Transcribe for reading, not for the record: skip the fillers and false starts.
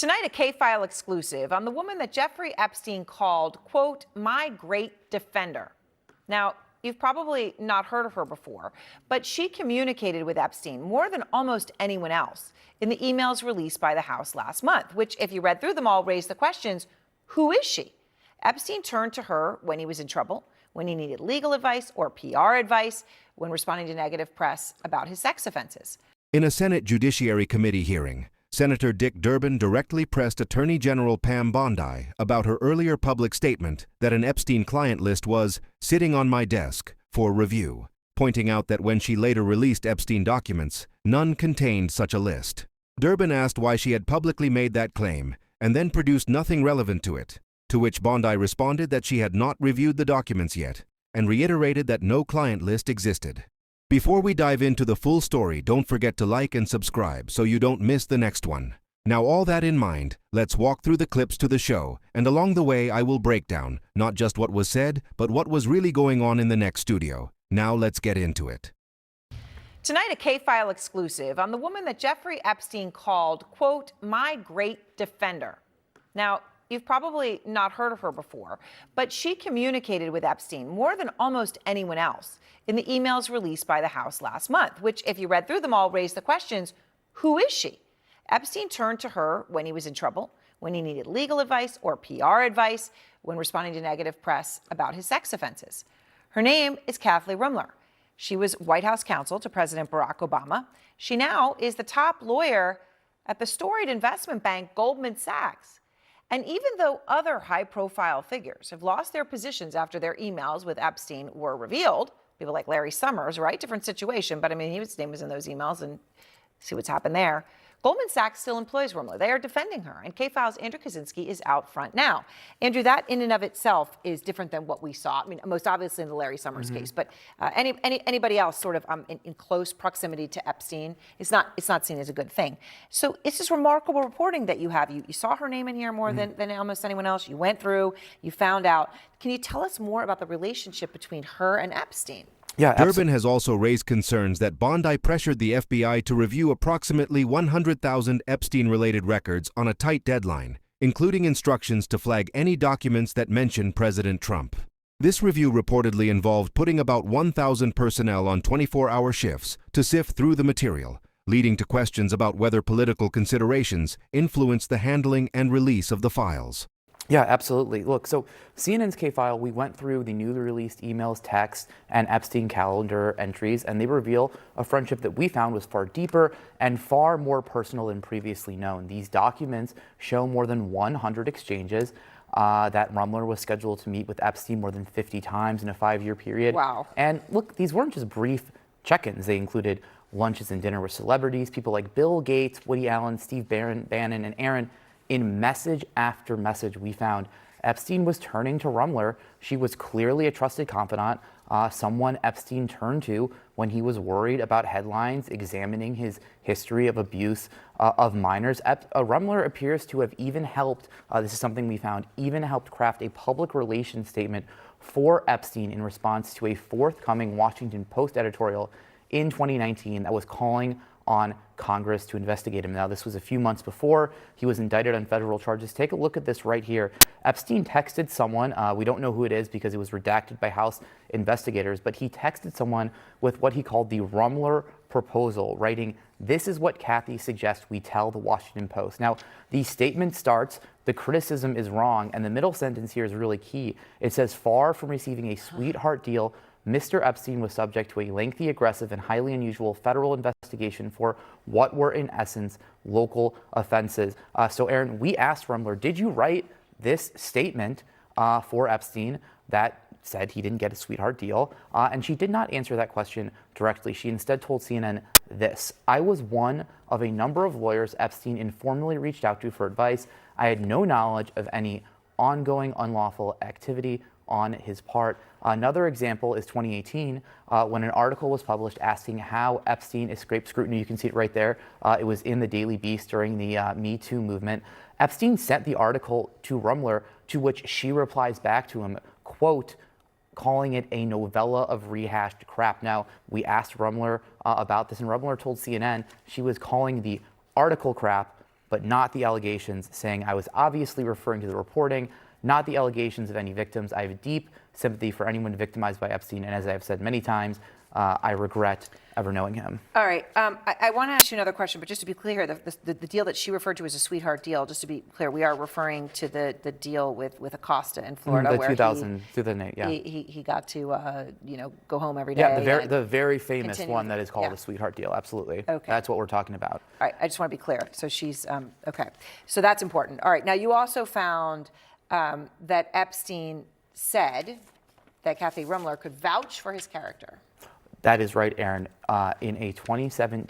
Tonight, a K-File exclusive on the woman that Jeffrey Epstein called, quote, my great defender. Now, you've probably not heard of her before, but she communicated with Epstein more than almost anyone else in the emails released by the House last month, which, if you read through them all, raised the questions, who is she? Epstein turned to her when he was in trouble, when he needed legal advice or PR advice, when responding to negative press about his sex offenses. In a Senate Judiciary Committee hearing, Senator Dick Durbin directly pressed Attorney General Pam Bondi about her earlier public statement that an Epstein client list was sitting on my desk for review, pointing out that when she later released Epstein documents, none contained such a list. Durbin asked why she had publicly made that claim and then produced nothing relevant to it, to which Bondi responded that she had not reviewed the documents yet and reiterated that no client list existed. Before we dive into the full story, don't forget to like and subscribe so you don't miss the next one. Now, all that in mind, let's walk through the clips to the show, and along the way I will break down not just what was said, but what was really going on in the next studio. Now let's get into it. Tonight, a K-File exclusive on the woman that Jeffrey Epstein called, quote, my great defender. Now, you've probably not heard of her before, but she communicated with Epstein more than almost anyone else in the emails released by the House last month, which, if you read through them all, raised the questions, who is she? Epstein turned to her when he was in trouble, when he needed legal advice or PR advice, when responding to negative press about his sex offenses. Her name is Kathleen Rumler. She was White House counsel to President Barack Obama. She now is the top lawyer at the storied investment bank Goldman Sachs. And even though other high-profile figures have lost their positions after their emails with Epstein were revealed, people like Larry Summers, right? Different situation, but I mean, his name was in those emails, and see what's happened there. Goldman Sachs still employs Rumler. They are defending her, and K-File's Andrew Kaczynski is out front now. Andrew, that in and of itself is different than what we saw. I mean, most obviously in the Larry Summers case, but anybody else sort of in close proximity to Epstein, it's not seen as a good thing. So it's this remarkable reporting that you have. You saw her name in here more than almost anyone else. You went through, you found out. Can you tell us more about the relationship between her and Epstein? Yeah, Durbin has also raised concerns that Bondi pressured the FBI to review approximately 100,000 Epstein-related records on a tight deadline, including instructions to flag any documents that mention President Trump. This review reportedly involved putting about 1,000 personnel on 24-hour shifts to sift through the material, leading to questions about whether political considerations influenced the handling and release of the files. Yeah, absolutely. Look, so CNN's K-File, we went through the newly released emails, texts, and Epstein calendar entries, and they reveal a friendship that we found was far deeper and far more personal than previously known. These documents show more than 100 exchanges that Rumler was scheduled to meet with Epstein more than 50 times in a 5-year period. Wow. And look, these weren't just brief check-ins. They included lunches and dinner with celebrities, people like Bill Gates, Woody Allen, Steve Bannon, and Aaron. In message after message, we found Epstein was turning to Rumler. She was clearly a trusted confidant, someone Epstein turned to when he was worried about headlines examining his history of abuse of minors. Rumler appears to have even helped, this is something we found, even helped craft a public relations statement for Epstein in response to a forthcoming Washington Post editorial in 2019 that was calling on Congress to investigate him. Now, this was a few months before he was indicted on federal charges. Take a look at this right here. Epstein texted someone, we don't know who it is because it was redacted by House investigators, but he texted someone with what he called the Rumler proposal, writing, "This is what Kathy suggests we tell the Washington Post." Now, the statement starts, "The criticism is wrong," and the middle sentence here is really key. It says, "Far from receiving a sweetheart deal, Mr. Epstein was subject to a lengthy, aggressive, and highly unusual federal investigation for what were, in essence, local offenses." So, Aaron, we asked Rumler, did you write this statement for Epstein that said he didn't get a sweetheart deal? And she did not answer that question directly. She instead told CNN this: "I was one of a number of lawyers Epstein informally reached out to for advice. I had no knowledge of any ongoing unlawful activity on his part." Another example is 2018, when an article was published asking how Epstein escaped scrutiny. You can see it right there. It was in the Daily Beast during the Me Too movement. Epstein sent the article to Rumler, to which she replies back to him, quote, calling it a novella of rehashed crap. Now, we asked Rumler about this, and Rumler told CNN she was calling the article crap, but not the allegations saying I was obviously referring to the reporting, not the allegations of any victims. I have deep sympathy for anyone victimized by Epstein, and as I've said many times, I regret ever knowing him. All right. I want to ask you another question, but just to be clear, the deal that she referred to as a sweetheart deal, just to be clear, we are referring to the deal with Acosta in Florida, The where 2008, yeah. he got to go home every day. Yeah, the very famous continue. one that is called Yeah. a sweetheart deal. Absolutely. Okay. That's what we're talking about. All right. I just want to be clear. So she's okay. So that's important. All right. Now you also found that Epstein said that Kathy Rumler could vouch for his character. That is right, Aaron. In a 2017